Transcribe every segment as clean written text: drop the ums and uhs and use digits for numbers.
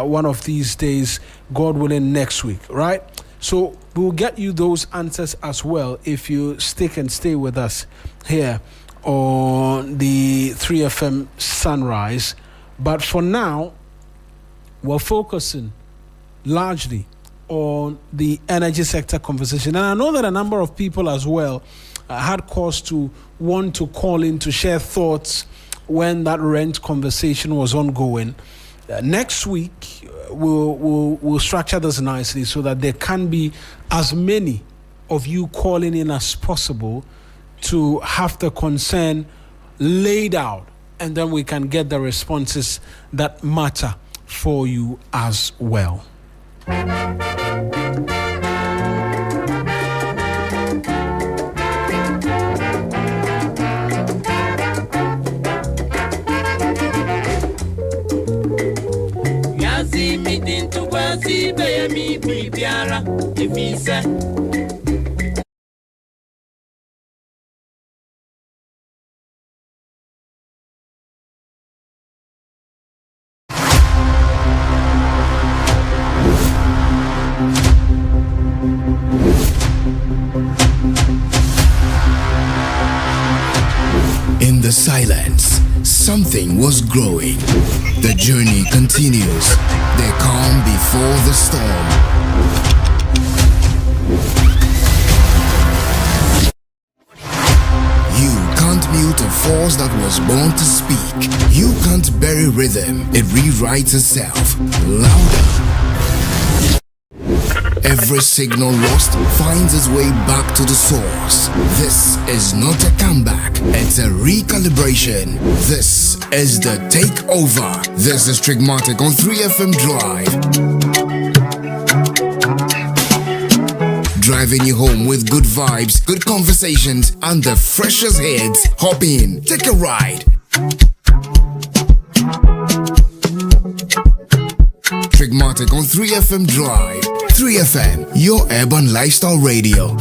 One of these days, God willing, next week, right? So we'll get you those answers as well if you stick and stay with us here on the 3FM Sunrise. But for now, we're focusing largely on the energy sector conversation. And I know that a number of people as well had cause to want to call in to share thoughts when that rent conversation was ongoing. Next week, we'll structure this nicely so that there can be as many of you calling in as possible to have the concern laid out, and then we can get the responses that matter for you as well. In the silence, something was growing. The journey continues. The calm before the storm. You can't mute a force that was born to speak. You can't bury rhythm. It rewrites itself. Louder. Every signal lost finds its way back to the source. This is not a comeback, it's a recalibration. This is the takeover. This is Trigmatic on 3FM Drive. Driving you home with good vibes, good conversations, and the freshest hits. Hop in, take a ride. Trigmatic on 3FM Drive. 3FM, your urban lifestyle radio.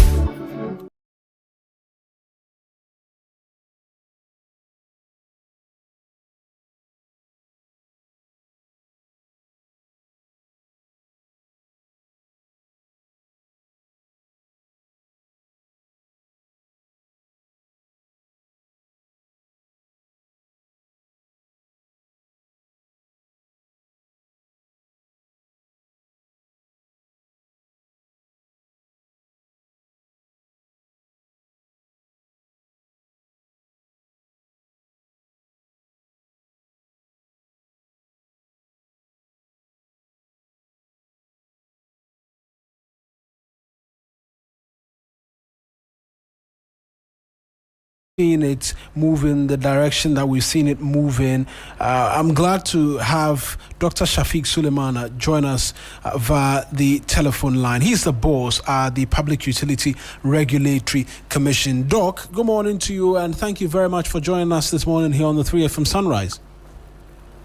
seeing it move in the direction that we've seen it move in. I'm glad to have Dr. Shafiq Suleiman join us via the telephone line. He's the boss at the Public Utility Regulatory Commission. Doc, good morning to you, and thank you very much for joining us this morning here on the 3FM Sunrise.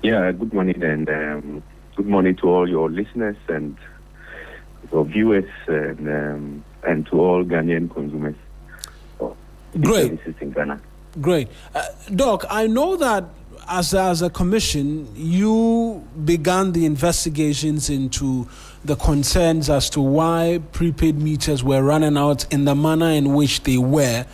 Yeah, good morning, and good morning to all your listeners and your viewers, and to all Ghanaian consumers. Great. In Ghana. Great. Doc, I know that as a commission, you began the investigations into the concerns as to why prepaid meters were running out in the manner in which they were.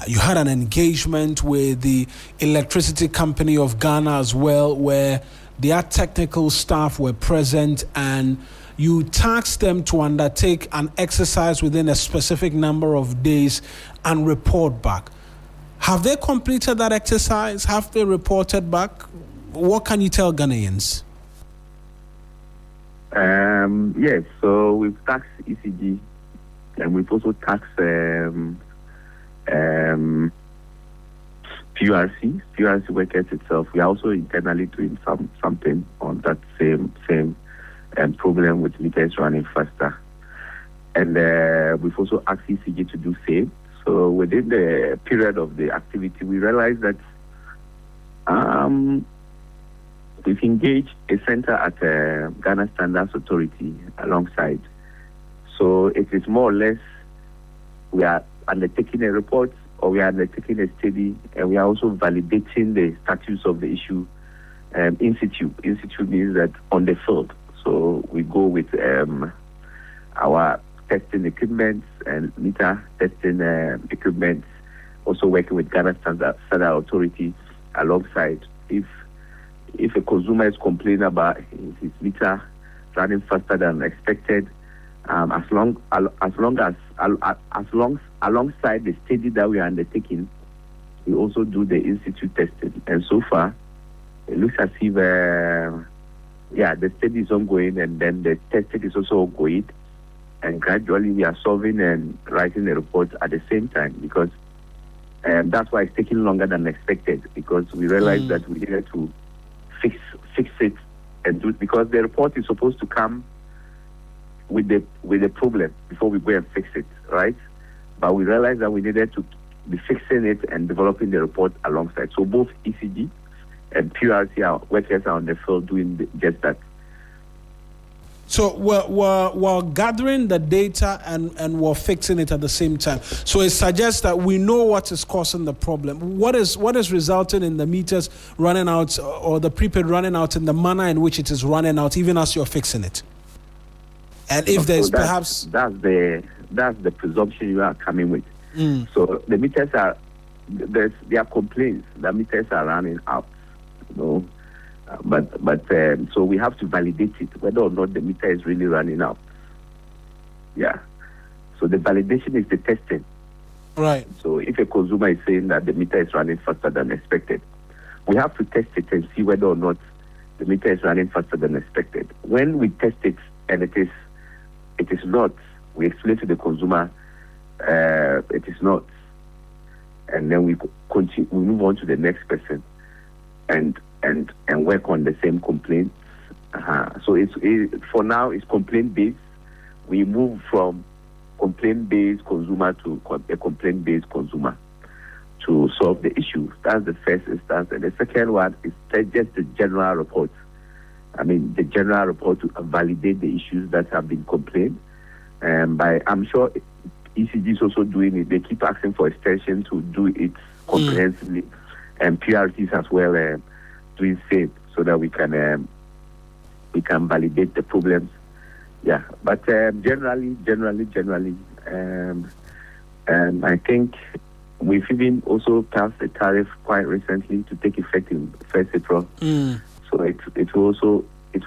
You had an engagement with the Electricity Company of Ghana as well, where their technical staff were present, and you tasked them to undertake an exercise within a specific number of days and report back. Have they completed that exercise? Have they reported back? What can you tell Ghanaians? Yes, so we've taxed ECG, and we've also taxed PURC workers itself. We are also internally doing something on that same problem with meters running faster. And we've also asked ECG to do same. So within the period of the activity, we realized that we've engaged a center at Ghana Standards Authority alongside. So it is more or less we are undertaking a report, or we are undertaking a study, and we are also validating the status of the issue in situ. In situ means that on the field. So we go with our testing equipment and meter testing equipment, also working with Ghana Standard Authority alongside. If a consumer is complaining about his meter running faster than expected, alongside the study that we are undertaking, we also do the in-situ testing. And so far, it looks as if the study is ongoing, and then the testing is also ongoing. And gradually we are solving and writing a report at the same time, because that's why it's taking longer than expected, because we realized that we needed to fix it and do it, because the report is supposed to come with the problem before we go and fix it, right? But we realized that we needed to be fixing it and developing the report alongside. So both ECG and PURC workers are on the field doing just that. So we're gathering the data and we're fixing it at the same time. So it suggests that we know what is causing the problem. What is resulting in the meters running out, or the prepaid running out in the manner in which it is running out, even as you're fixing it? And if there's perhaps... That's the presumption you are coming with. So the meters there are complaints that meters are running out, you know. So we have to validate it, whether or not the meter is really running out. Yeah. So the validation is the testing. Right. So if a consumer is saying that the meter is running faster than expected, we have to test it and see whether or not the meter is running faster than expected. When we test it and it is not, we explain to the consumer it is not, and then we move on to the next person and work on the same complaint. So for now it's complaint based. We move from complaint based consumer to a complaint based consumer to solve the issue. That's the first instance, and the second one is just the general report. The general report to validate the issues that have been complained. I'm sure ECG is also doing it. They keep asking for extension to do it comprehensively, and PRCs as well doing same, so that we can validate the problems. Yeah, but generally, I think we've even also passed a tariff quite recently to take effect in 1st April. So it will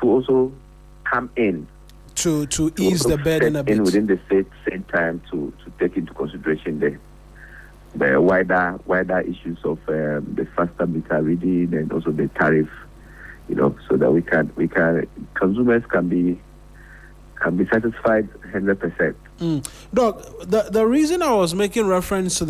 also come in to ease the burden a bit within the same time to take into consideration the wider issues of the faster meter reading and also the tariff, so that we can consumers can be satisfied 100%. Doc, the reason I was making reference to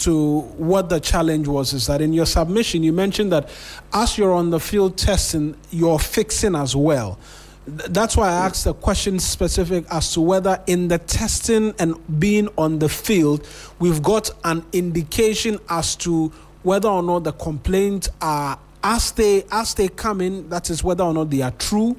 to what the challenge was is that in your submission, you mentioned that as you're on the field testing, you're fixing as well. That's why I asked a question specific as to whether in the testing and being on the field, we've got an indication as to whether or not the complaints are, as they come in, that is whether or not they are true.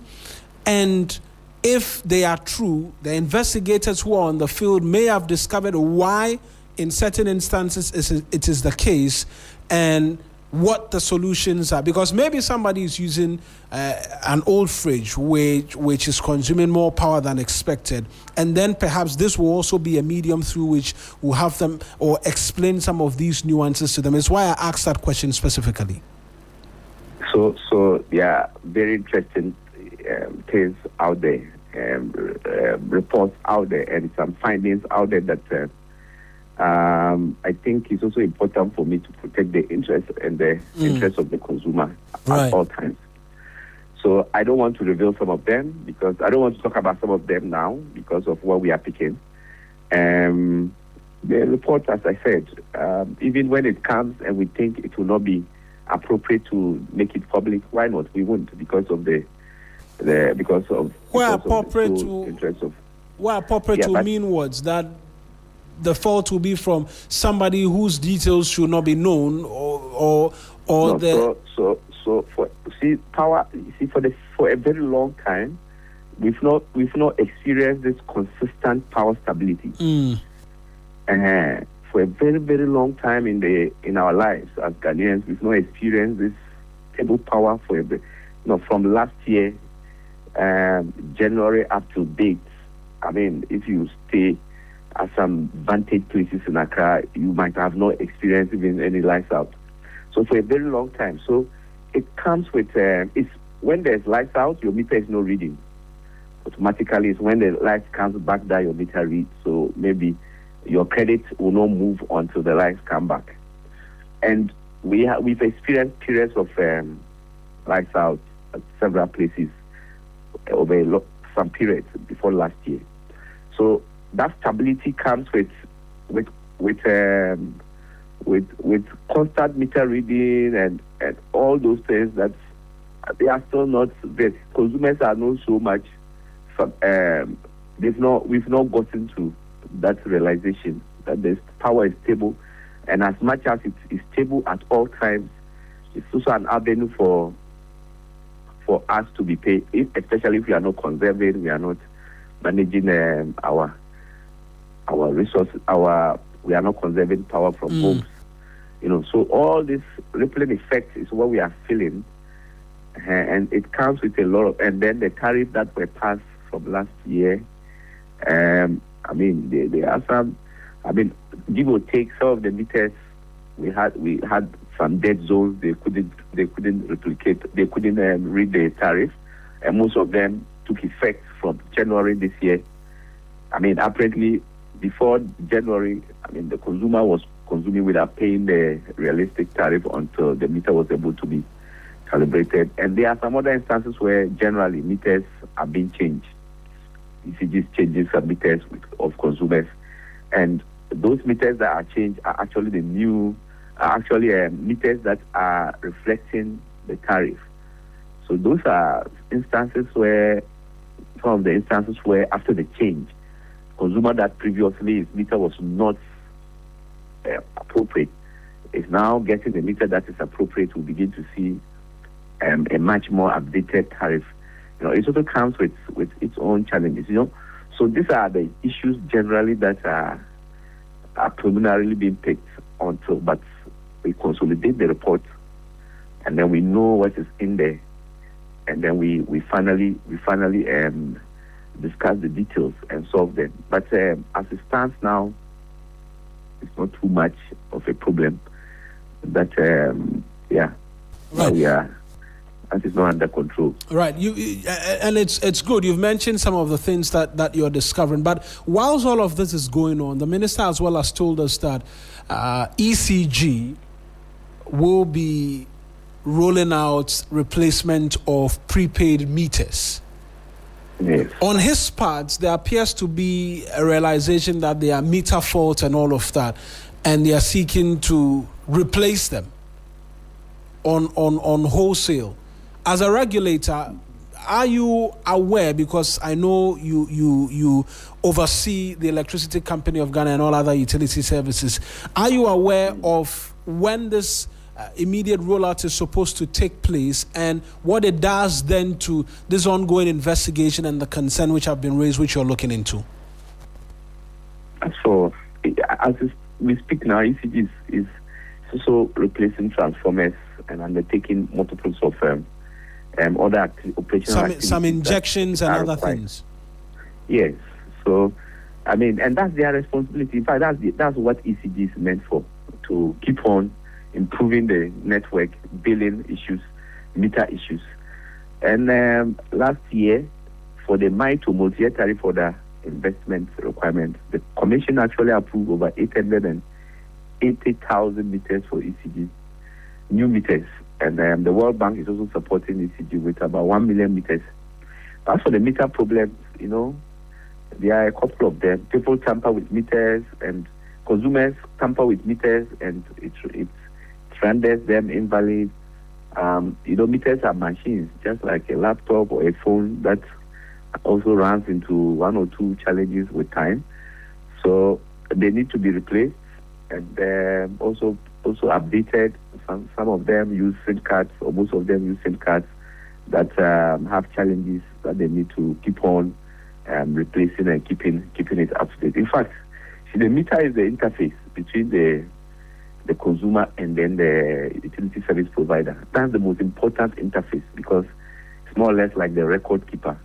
And if they are true, the investigators who are on the field may have discovered why in certain instances it is the case, and what the solutions are. Because maybe somebody is using an old fridge which is consuming more power than expected, and then perhaps this will also be a medium through which will have them or explain some of these nuances to them. It's why I asked that question specifically. So yeah, very interesting things out there, reports out there, and some findings out there that I think it's also important for me to protect the interest and the interest of the consumer at all times. So I don't want to reveal some of them, because I don't want to talk about some of them now because of what we are picking. The report, as I said, even when it comes and we think it will not be appropriate to make it public, why not? We won't, because of the appropriate to mean words that the fault will be from somebody whose details should not be known, for a very long time we've not experienced this consistent power stability. For a very, very long time in our lives as Ghanaians, we've not experienced this stable power from last year January up to date. I mean, if you stay at some vantage places in Accra, you might have not experienced even any lights out. So for a very long time. So it comes with, it's when there's lights out, your meter is not reading. Automatically, it's when the lights comes back that your meter reads. So maybe your credit will not move until the lights come back. And we've experienced periods of lights out at several places over some periods before last year. So that stability comes with constant meter reading and all those things that they are still not. The consumers are not so much. We've not gotten to that realization that the power is stable, and as much as it is stable at all times, it's also an avenue for us to be paid, especially if we are not conserving, we are not managing our resources, we are not conserving power from homes. So all this rippling effect is what we are feeling, and it comes with a lot of, and then the tariff that were passed from last year. I mean, there are some. I mean, give or take, some of the meters we had some dead zones. They couldn't replicate. They couldn't read the tariff, and most of them took effect from January this year. I mean, apparently before January, I mean, the consumer was consuming without paying the realistic tariff until the meter was able to be calibrated. And there are some other instances where generally meters are being changed. ECG's changing some meters of consumers, and those meters that are changed are actually meters that are reflecting the tariff. So those are instances where, some of the instances where after the change, consumer that previously his meter was not appropriate is now getting the meter that is appropriate. Will begin to see a much more updated tariff. It also comes with its own challenges. So these are the issues generally that are preliminarily being picked until, but we consolidate the report, and then we know what is in there, and then we finally discuss the details and solve them. But as it stands now, it's not too much of a problem. But right. That is not under control. Right. And it's good. You've mentioned some of the things that you're discovering. But whilst all of this is going on, the minister as well has told us that ECG will be rolling out replacement of prepaid meters. Yes. On his part, there appears to be a realization that there are meter faults and all of that. and they are seeking to replace them on wholesale. As a regulator, are you aware, because I know you oversee the Electricity Company of Ghana and all other utility services, are you aware of when this immediate rollout is supposed to take place and what it does then to this ongoing investigation and the concern which have been raised, which you're looking into? So, as we speak now, ECG is also replacing transformers and undertaking multiples of other operational activities. Some injections and other things. Yes. So, I mean, and that's their responsibility. In fact, that's what ECG is meant for, to keep on improving the network, billing issues, meter issues. And last year, for the MITO multi-year tariff order investment requirement, the Commission actually approved over 880,000 meters for ECG, new meters. And the World Bank is also supporting ECG with about 1 million meters. As for the meter problems, there are a couple of them. People tamper with meters, and consumers tamper with meters, and it renders them invalid. Meters are machines, just like a laptop or a phone that also runs into one or two challenges with time. So they need to be replaced and also updated. Some of them use SIM cards, or most of them use SIM cards that have challenges that they need to keep on replacing and keeping it up to date. In fact, the meter is the interface between the consumer and then the utility service provider. That's the most important interface, because it's more or less like the record keeper.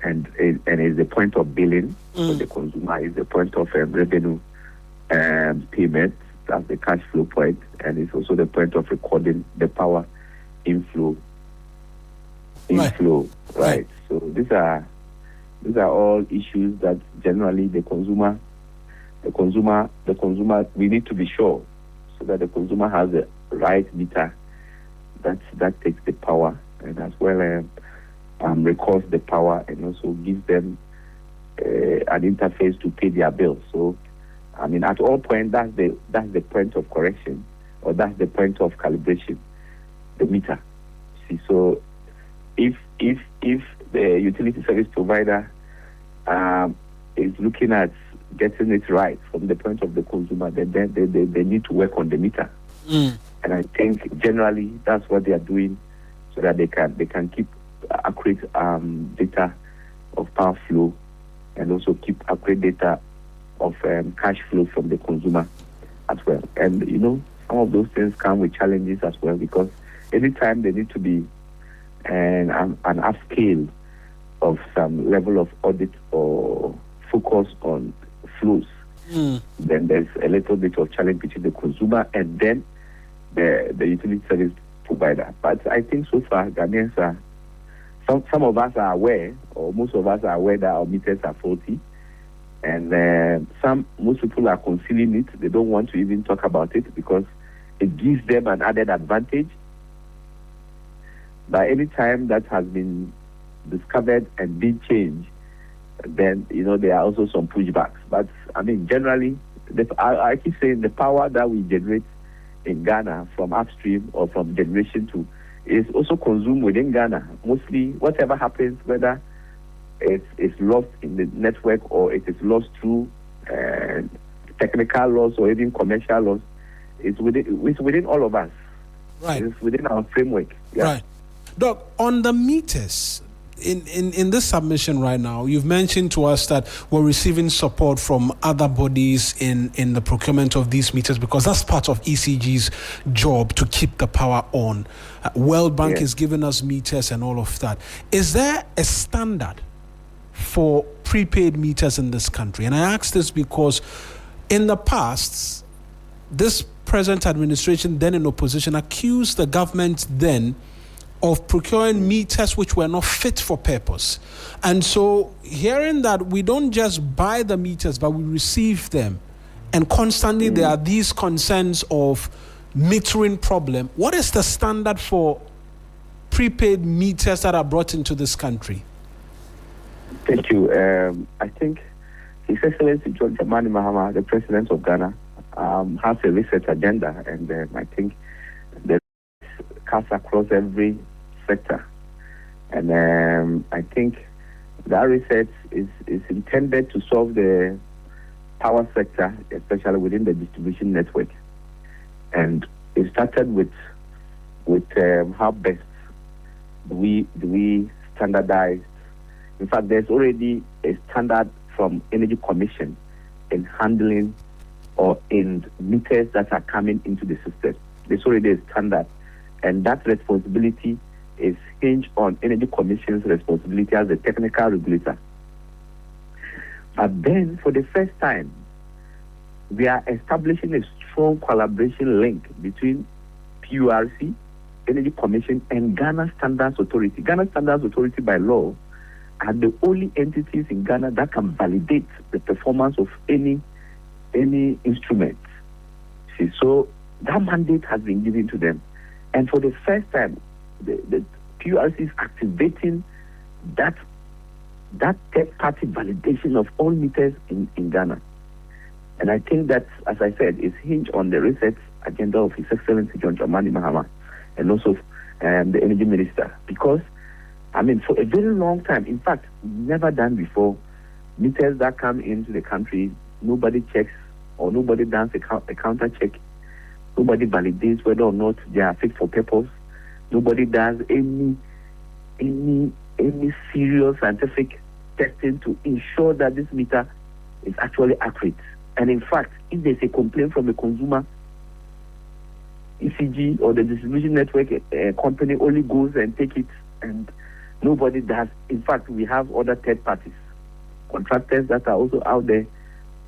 And it's the point of billing for the consumer, is the point of revenue payment. That's the cash flow point, and it's also the point of recording the power inflow. Right. So these are all issues that generally the consumer, we need to be sure, so that the consumer has the right meter that takes the power, and as well records the power, and also gives them an interface to pay their bills. So, I mean, at all points, that's the point of correction, or that's the point of calibration, the meter. See, so if the utility service provider is looking at getting it right from the point of the consumer, then they need to work on the meter. And I think generally that's what they are doing, so that they can keep accurate data of power flow, and also keep accurate data of cash flow from the consumer as well. And some of those things come with challenges as well, because anytime they need to be an upscale of some level of audit or focus on flows, then there's a little bit of challenge between the consumer and then the utility service provider. But I think so far Ghanaians are, some of us are aware, or most of us are aware, that our meters are faulty, and most people are concealing it. They don't want to even talk about it because it gives them an added advantage. But any time that has been discovered and been changed, then there are also some pushbacks. But I mean, generally, I keep saying the power that we generate in Ghana from upstream or from generation to is also consumed within Ghana. Mostly, whatever happens, whether it's lost in the network or it is lost through technical loss or even commercial loss, it's within all of us. Right. It's within our framework. Yeah. Right. Doc, on the meters, in this submission right now, you've mentioned to us that we're receiving support from other bodies in the procurement of these meters, because that's part of ECG's job, to keep the power on. World Bank is giving us meters and all of that. Is there a standard for prepaid meters in this country? And I ask this because in the past, this present administration, then in opposition, accused the government then of procuring meters which were not fit for purpose. And so hearing that we don't just buy the meters, but we receive them, and constantly there are these concerns of metering problem, what is the standard for prepaid meters that are brought into this country? Thank you. I think His Excellency John Dramani Mahama, the President of Ghana, has a research agenda, and I think the cuts across every sector. And I think that research is intended to solve the power sector, especially within the distribution network. And it started with how best do we standardize. In fact, there's already a standard from Energy Commission in handling or in meters that are coming into the system. There's already a standard, and that responsibility is hinged on Energy Commission's responsibility as a technical regulator. But then, for the first time, we are establishing a strong collaboration link between PURC, Energy Commission, and Ghana Standards Authority. Ghana Standards Authority, by law, are the only entities in Ghana that can validate the performance of any instrument. See, so that mandate has been given to them. And for the first time, the PURC is activating that third-party validation of all meters in Ghana. And I think that, as I said, is hinged on the research agenda of His Excellency John Dramani Mahama and also the Energy Minister. Because, I mean, for a very long time, in fact, never done before, meters that come into the country, nobody checks or nobody does a counter check. Nobody validates whether or not they are fit for purpose. Nobody does any serious scientific testing to ensure that this meter is actually accurate. And in fact, if there's a complaint from a consumer, ECG or the distribution network company only goes and take it, and nobody does. In fact, we have other third parties, contractors that are also out there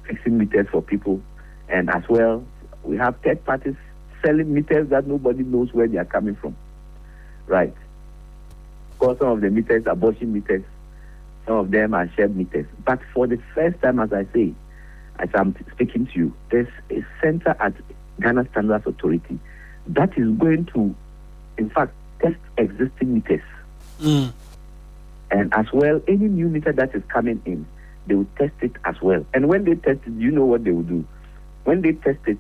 fixing meters for people. And as well, we have third parties selling meters that nobody knows where they are coming from. Right. Because some of the meters are abortion meters, some of them are shared meters. But for the first time, as I say, as I'm speaking to you, there's a center at Ghana Standards Authority that is going to, in fact, test existing meters. And as well, any new meter that is coming in, they will test it as well. And when they test it, you know what they will do. When they test it,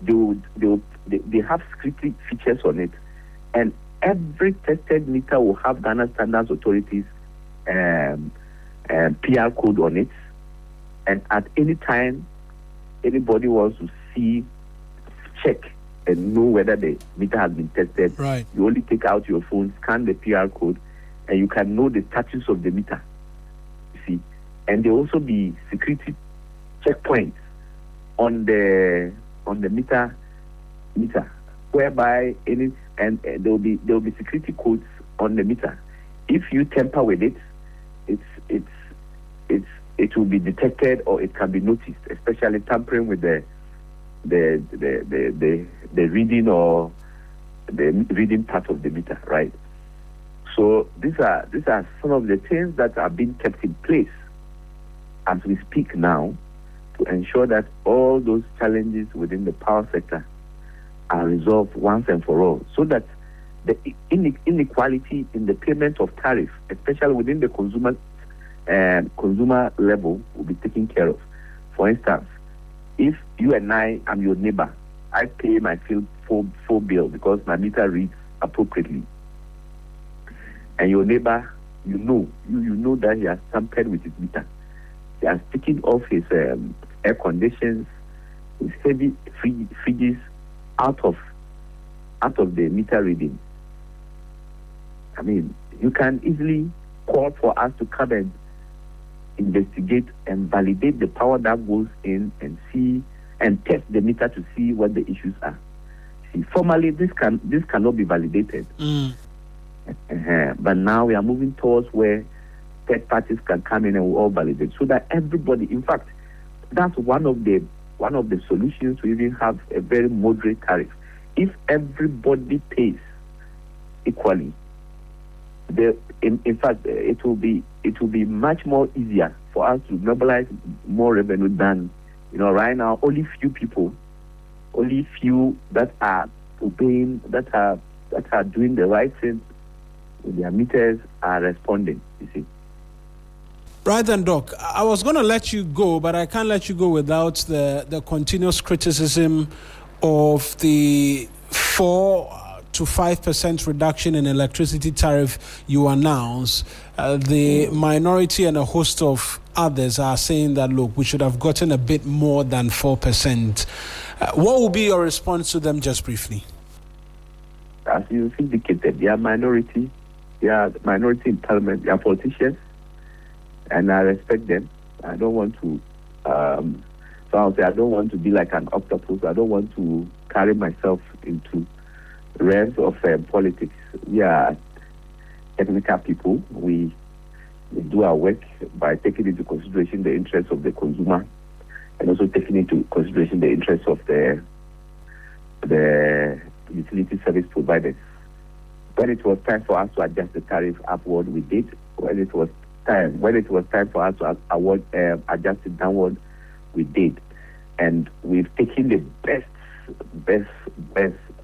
they have security features on it, and every tested meter will have Ghana Standards Authority's PR code on it. And at any time, anybody wants to check and know whether the meter has been tested, right, you only take out your phone, scan the PR code, and you can know the status of the meter. You see, and there will also be security checkpoints on the meter, whereby there will be security codes on the meter. If you tamper with it, it will be detected, or it can be noticed, especially tampering with the reading or the reading part of the meter, right? So these are some of the things that are being kept in place as we speak now to ensure that all those challenges within the power sector are resolved once and for all, so that the inequality in the payment of tariff, especially within the consumer level, will be taken care of. For instance, if you and I'm your neighbor, I pay my full bill because my meter reads appropriately, and your neighbor, you know that he has tampered with his meter. He has taken off his air conditions, his heavy fridges out of the meter reading. I mean, you can easily call for us to come and investigate and validate the power that goes in and see and test the meter to see what the issues are. See, formally, this cannot be validated. But now we are moving towards where third parties can come in and we all validate, so that everybody, in fact, that's one of the solutions to even have a very moderate tariff. If everybody pays equally, in fact, it will be much more easier for us to mobilize more revenue than, right now. Only few that are obeying, that are doing the right thing with their meters are responding. You see. Right then, Doc. I was going to let you go, but I can't let you go without the continuous criticism of the 4 to 5% reduction in electricity tariff you announced. The minority and a host of others are saying that, look, we should have gotten a bit more than 4%. What will be your response to them, just briefly? As you indicated, they are minority. They are minority in parliament. They are politicians, and I respect them. I don't want to. So I'll say I don't want to be like an octopus. I don't want to carry myself into realms of politics. We are technical people. We do our work by taking into consideration the interests of the consumer, and also taking into consideration the interests of the utility service providers. When it was time for us to adjust the tariff upward, we did. When it was time for us to adjust it downward, we did. And we've taken the best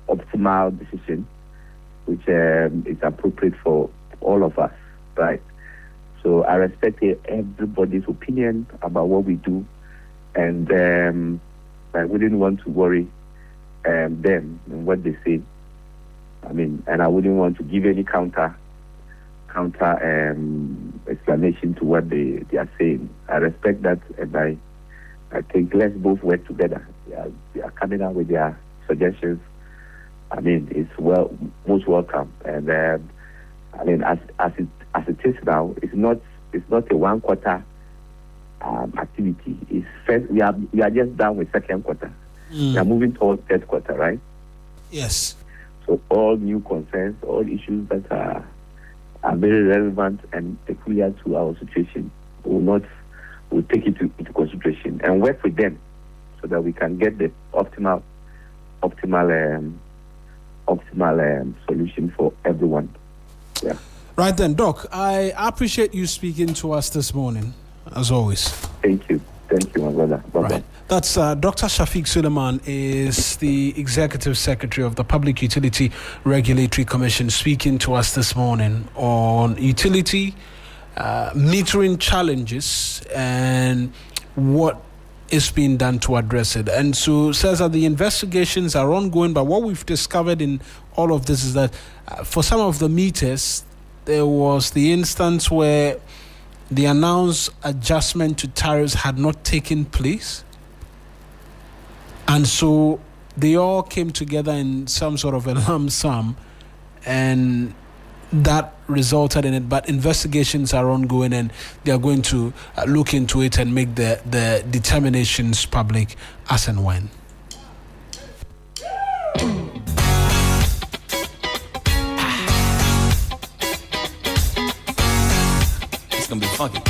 optimal decision, which is appropriate for all of us, right? So I respect everybody's opinion about what we do, and I wouldn't want to worry them and what they say. I mean, and I wouldn't want to give any counter explanation to what they are saying. I respect that, and I think let's both work together. They are coming out with their suggestions. I mean, it's most welcome. And I mean, as it is now, it's not a 1 quarter activity. It's first, we are just done with second quarter. We are moving towards third quarter, right? Yes. So all new concerns, all issues that are very relevant and peculiar to our situation, we'll take it into consideration and work with them so that we can get the optimal solution for everyone. Yeah. Right then, Doc, I appreciate you speaking to us this morning, as always. Thank you, my brother. Bye-bye. Right. That's Dr. Shafiq Suleiman is the Executive Secretary of the Public Utility Regulatory Commission, speaking to us this morning on utility metering challenges and what is being done to address it. And so says that the investigations are ongoing, but what we've discovered in all of this is that for some of the meters, there was the instance where the announced adjustment to tariffs had not taken place. And so they all came together in some sort of a lump sum, and that resulted in it. But investigations are ongoing, and they are going to look into it and make the determinations public as and when. It's going to be funky.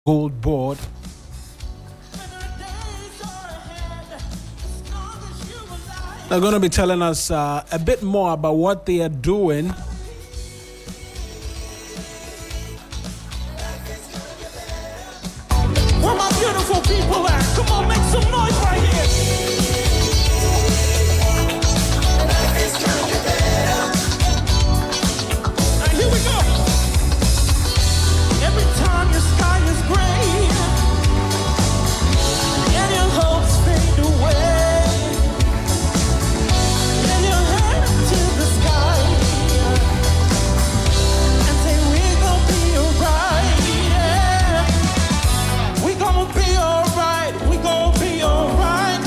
Gold Board. They're going to be telling us a bit more about what they are doing. Where my beautiful people at? Come on, make some noise right here. Now here we go. Every time your sky is gray and your hopes fade away, and your head to the sky and say we gon' be alright. Yeah. We gon' be alright. We gon' be alright.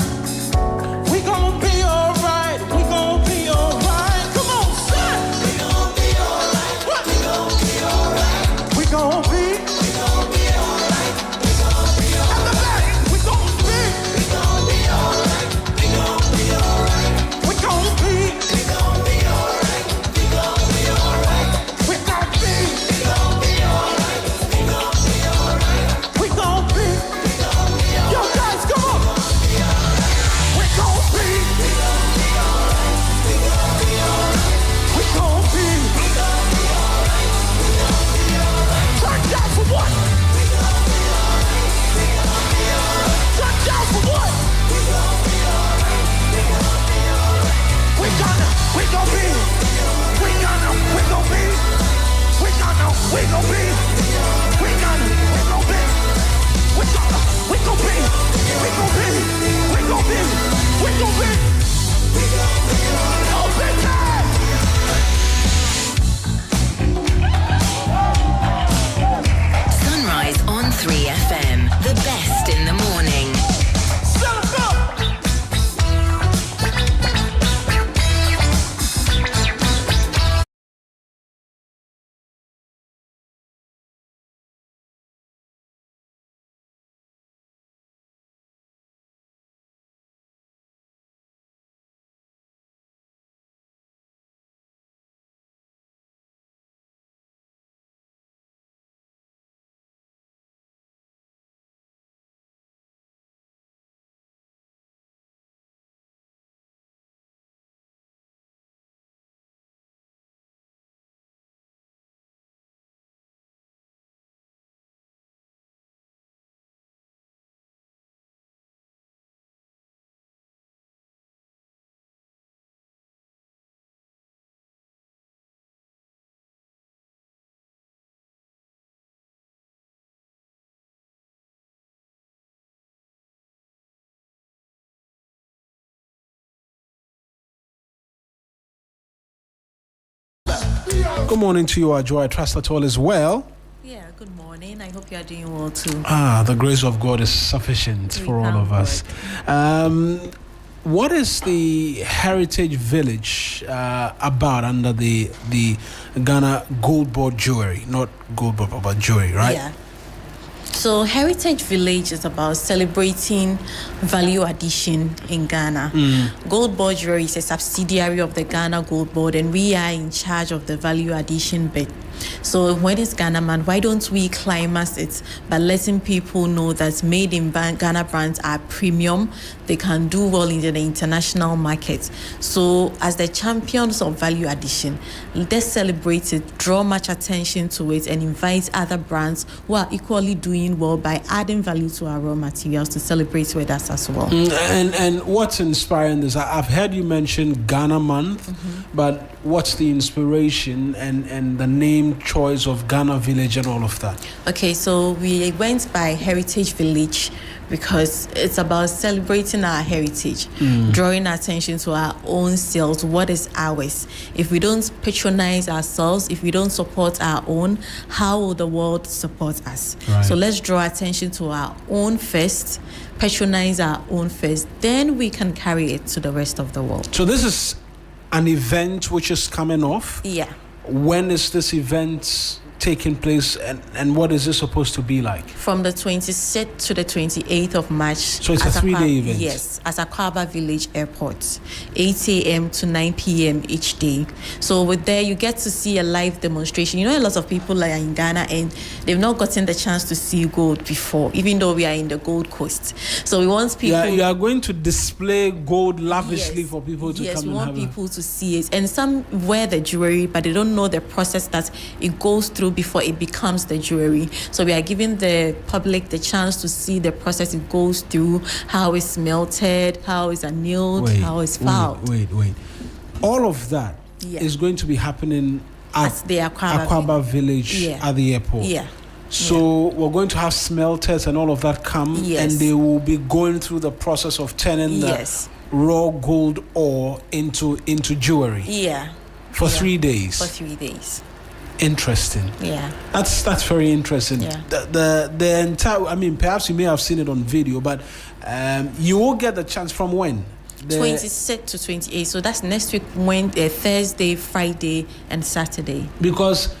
We gon' be alright. We gon' be alright. Come on, say. We gon' be alright. What? We gon' be alright. We gon' be. We gon' be alright. We gon' be alright. At the back, we gon' be. We gon' be alright. We gon' be alright. We gon' be. We gon' be alright. We gon' be alright. We gon' be. We gon' be alright. We gon' be alright. We gon' be. We gon' be alright. Yo, guys, come on. We gon' be. We gon' be alright. We gon' be alright. We gon' be. We gon' be alright. We gon' be alright. Turn down for what? We gon' be alright. We gon' be alright. Turn down for what? We gon' be alright. We gon' be alright. We gon' be. We gon' be. We gon' be. We gon' be. We gon' be. We gon' be. We gon' be. We gon' be. We gon' be. We gon' be. Oh, big time. Sunrise on 3FM, the best in the morning. Set us up. Good morning to you, Ajo. I trust that all is well. Yeah, good morning. I hope you are doing well too. The grace of God is sufficient for all of us. What is the Heritage Village about under the Ghana Gold Board Jewelry? Not Gold Board, but jewelry, right? Yeah. So Heritage Village is about celebrating value addition in Ghana. Gold Board Jewelry is a subsidiary of the Ghana Gold Board, and we are in charge of the value addition bit. So when it's Ghana Man, why don't we climax it by letting people know that made in Ghana brands are premium, they can do well in the international market. So as the champions of value addition, let's celebrate it, draw much attention to it, and invite other brands who are equally doing well by adding value to our raw materials to celebrate with us as well. And what's inspiring this? I've heard you mention Ghana Month, but what's the inspiration and the name choice of Ghana Village and all of that? Okay, so we went by Heritage Village because it's about celebrating our heritage, drawing attention to our own selves, what is ours. If we don't patronize ourselves, if we don't support our own, how will the world support us? Right. So let's draw attention to our own first, patronize our own first, then we can carry it to the rest of the world. So this is an event which is coming off. Yeah. When is this event taking place, and what is it supposed to be like? From the 26th to the 28th of March. So it's a at 3-day event? Yes, at Akwaba Village Airport, 8 a.m. to 9 p.m. each day. So with there, you get to see a live demonstration. You know, a lot of people are in Ghana and they've not gotten the chance to see gold before, even though we are in the Gold Coast. So we want people... You are going to display gold lavishly for people to come and have. Yes, we want people to see it. And some wear the jewelry, but they don't know the process that it goes through before it becomes the jewelry. So we are giving the public the chance to see the process it goes through, how it's melted, how it's annealed, how it's filed. Wait. All of that is going to be happening at the Akwaba Village at the airport. Yeah. So we're going to have smelters and all of that come, and they will be going through the process of turning the raw gold ore into jewelry. Yeah. For 3 days. For 3 days. Interesting. Yeah. That's very interesting. Yeah. The entire, I mean, perhaps you may have seen it on video, but you will get the chance from when? 26th to 28th. So that's next week, Thursday, Friday, and Saturday. Because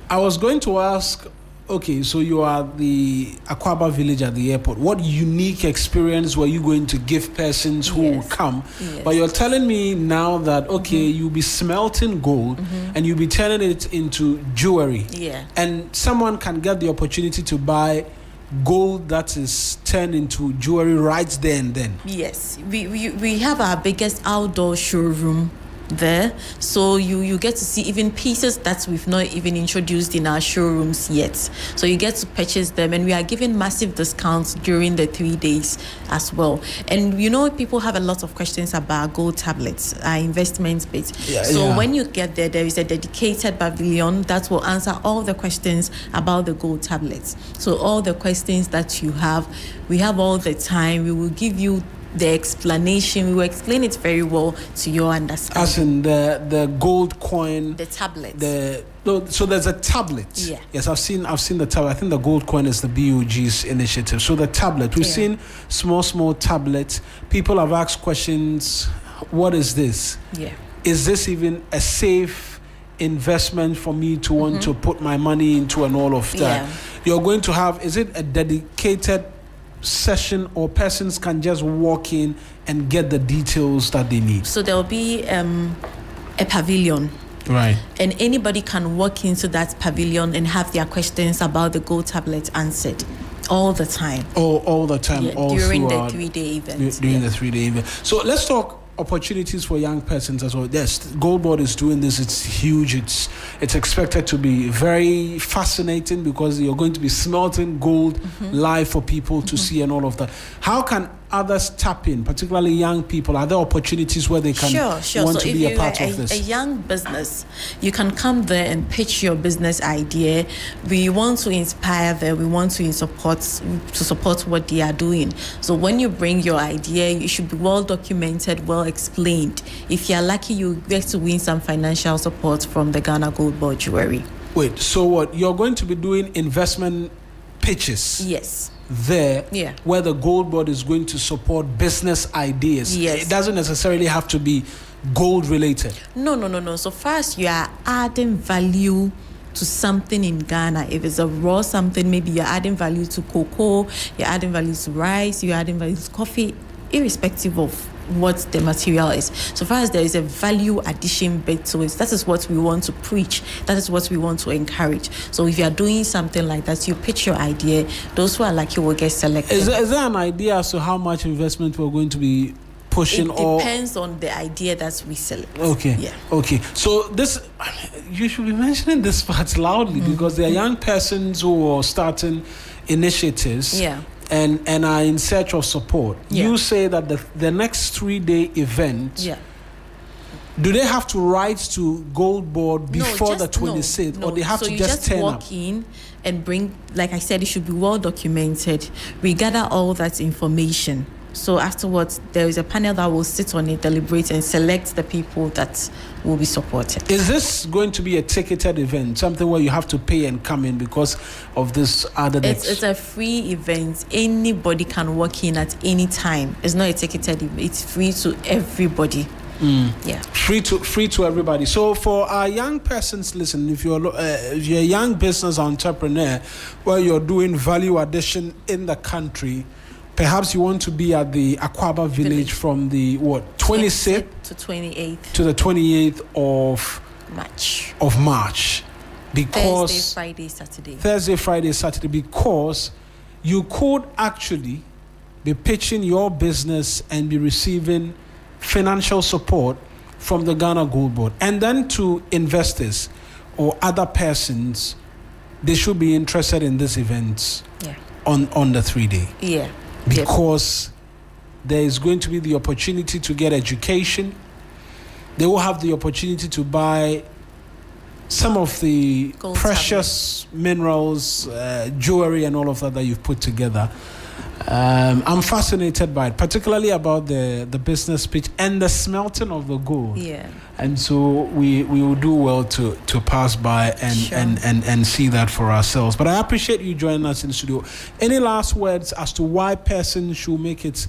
I was going to ask, okay, so you are the Akwaba Village at the airport. What unique experience were you going to give persons who will come? Yes. But you're telling me now that, okay, you'll be smelting gold and you'll be turning it into jewelry. Yeah. And someone can get the opportunity to buy gold that is turned into jewelry right there and then. Yes. We have our biggest outdoor showroom there, so you get to see even pieces that we've not even introduced in our showrooms yet, so you get to purchase them, and we are giving massive discounts during the 3 days as well. And you know, people have a lot of questions about gold tablets, our investment bit. So when you get there is a dedicated pavilion that will answer all the questions about the gold tablets. So all the questions that you have, we have all the time. We will give you the explanation. We will explain it very well to your understanding. As in the gold coin, the tablet. So there's a tablet. Yeah. Yes, I've seen the tablet. I think the gold coin is the BOG's initiative. So the tablet, we've seen small tablets. People have asked questions. What is this? Yeah. Is this even a safe investment for me to want to put my money into and all of that? Yeah. You're going to have, is it a dedicated session, or persons can just walk in and get the details that they need? So there'll be a pavilion, right, and anybody can walk into that pavilion and have their questions about the gold tablet answered all the time. All the time, during the 3-day event. During the 3-day event. So let's talk opportunities for young persons as well. Yes, Gold Board is doing this. It's huge. It's expected to be very fascinating because you're going to be smelting gold live for people to see and all of that. How can others tap in, particularly young people? Are there opportunities where they can want to be a part of this? A young business, you can come there and pitch your business idea. We want to inspire them. We want to support what they are doing. So when you bring your idea, it should be well documented, well explained. If you're lucky, you get to win some financial support from the Ghana Gold Board Jewelry. Wait, so what? You're going to be doing investment pitches? Yes. There, where the Gold Board is going to support business ideas. Yes. It doesn't necessarily have to be gold related. No. So first, you are adding value to something in Ghana. If it's a raw something, maybe you're adding value to cocoa, you're adding value to rice, you're adding value to coffee, irrespective of what the material is. So far as there is a value addition bit to it, that is what we want to preach. That is what we want to encourage. So if you are doing something like that, you pitch your idea. Those who are lucky will get selected. Is there an idea as to how much investment we're going to be pushing? It depends on the idea that we select. Okay. Yeah. Okay. So this, you should be mentioning this part loudly because there are young persons who are starting initiatives. Yeah. And are in search of support. Yeah. You say that the next 3-day event, do they have to write to Gold Board before the 26th? No. Or they have so to you just turn up? walk in and bring, like I said, it should be well documented. We gather all that information. So afterwards, there is a panel that will sit on it, deliberate, and select the people that will be supported. Is this going to be a ticketed event, something where you have to pay and come in because of this other? It's a free event. Anybody can walk in at any time. It's not a ticketed event. It's free to everybody. Yeah. Free to everybody. So for our young persons listening, if you're a young business entrepreneur, where you're doing value addition in the country, perhaps you want to be at the Akwaaba village from the 26th to 28th to the 28th of March, because Thursday, Friday, Saturday, because you could actually be pitching your business and be receiving financial support from the Ghana Gold Board. And then to investors or other persons, they should be interested in this event on the 3-day. Yeah. Because there is going to be the opportunity to get education. They will have the opportunity to buy some of the gold precious minerals, jewelry, and all of that you've put together. I'm fascinated by it, particularly about the business pitch and the smelting of the gold. Yeah. And so we will do well to pass by and see that for ourselves. But I appreciate you joining us in the studio. Any last words as to why persons should make it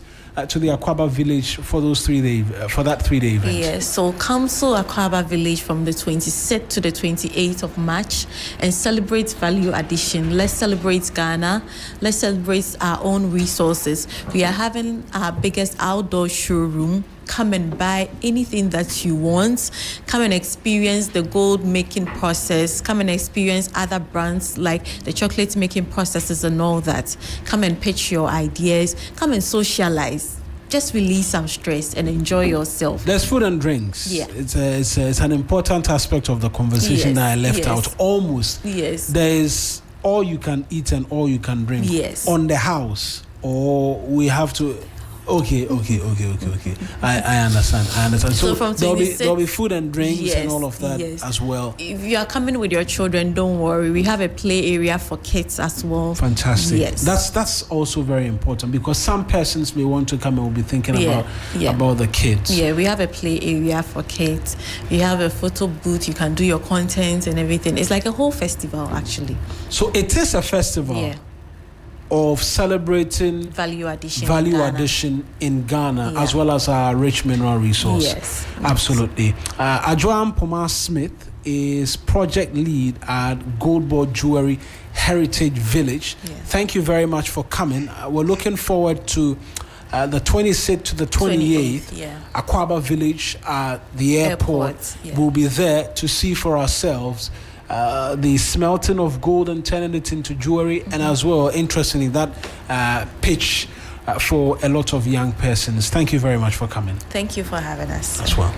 to the Akwaaba village for those 3-day for that 3-day event? Yes, so come to Akwaaba village from the 26th to the 28th of March and celebrate value addition. Let's celebrate Ghana. Let's celebrate our own resources. We are having our biggest outdoor showroom. Come and buy anything that you want. Come and experience the gold making process. Come and experience other brands like the chocolate making processes and all that. Come and pitch your ideas. Come and socialize. Just release some stress and enjoy yourself. There's food and drinks. Yeah. It's an important aspect of the conversation that I left out. Almost. Yes. There is all you can eat and all you can drink. Yes. On the house, or we have to. Okay. I understand. So from there'll be food and drinks and all of that as well. If you are coming with your children, don't worry. We have a play area for kids as well. Fantastic. Yes. That's also very important, because some persons may want to come and will be thinking about the kids. Yeah, we have a play area for kids. We have a photo booth. You can do your content and everything. It's like a whole festival, actually. So it is a festival. Yeah. Of celebrating value addition in Ghana, as well as our rich mineral resource. Yes. Absolutely. Adjoa Mpoma Smith is project lead at Gold Board Jewelry Heritage Village. Yes. Thank you very much for coming. We're looking forward to the 26th to the 28th, Akwaaba Village at the airport. We'll be there to see for ourselves the smelting of gold and turning it into jewelry, and as well, interestingly, that pitch for a lot of young persons. Thank you very much for coming. Thank you for having us. As well.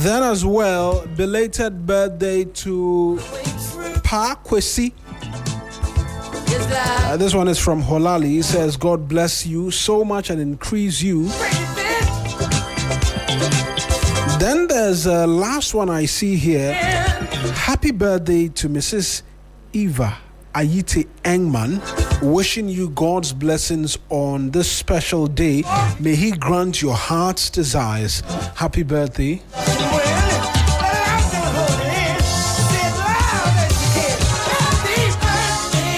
Then as well, belated birthday to Pa Kwesi. This one is from Holali. He says, God bless you so much and increase you. Then there's a last one I see here. Happy birthday to Mrs. Eva Ayite Engman. Wishing you God's blessings on this special day. May He grant your heart's desires. Happy birthday.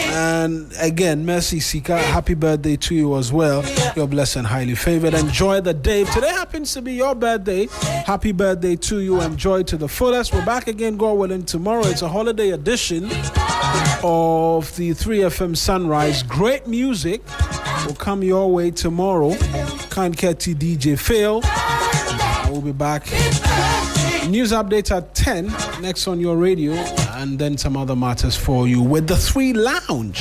And again, Mercy Sika, happy birthday to you as well. You're blessed and highly favored. Enjoy the day. Today happens to be your birthday. Happy birthday to you. Enjoy to the fullest. We're back again, God willing, tomorrow. It's a holiday edition of the 3FM Sunrise. Great music will come your way tomorrow. Can't get to DJ Phil. We'll be back. News updates at 10 next on your radio, and then some other matters for you with the 3 Lounge.